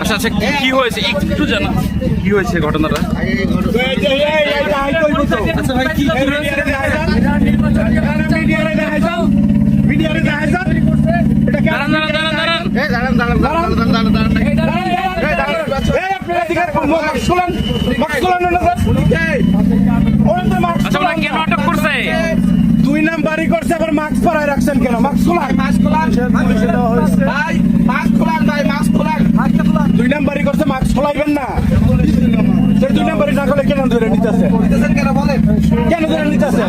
আচ্ছা আচ্ছা, কি হয়েছে একটু জানা, কি হয়েছে ঘটনাটা? আচ্ছা ভাই, কি কেন আটক করছে? 2 নাম্বারই করছে, আবার মাস্ক পরায় রাখছেন কেন? মাস্ক খোলান, মাস্ক খোলান ভাই, মাস্ক খোলান ভাই, মাস্ক খোলান। 2 নাম্বারই করছে, মাস্ক খোলাইবেন না। 2 নাম্বারই না করলে কেন ধরে নিতেছে? কেন ধরে নিতেছে?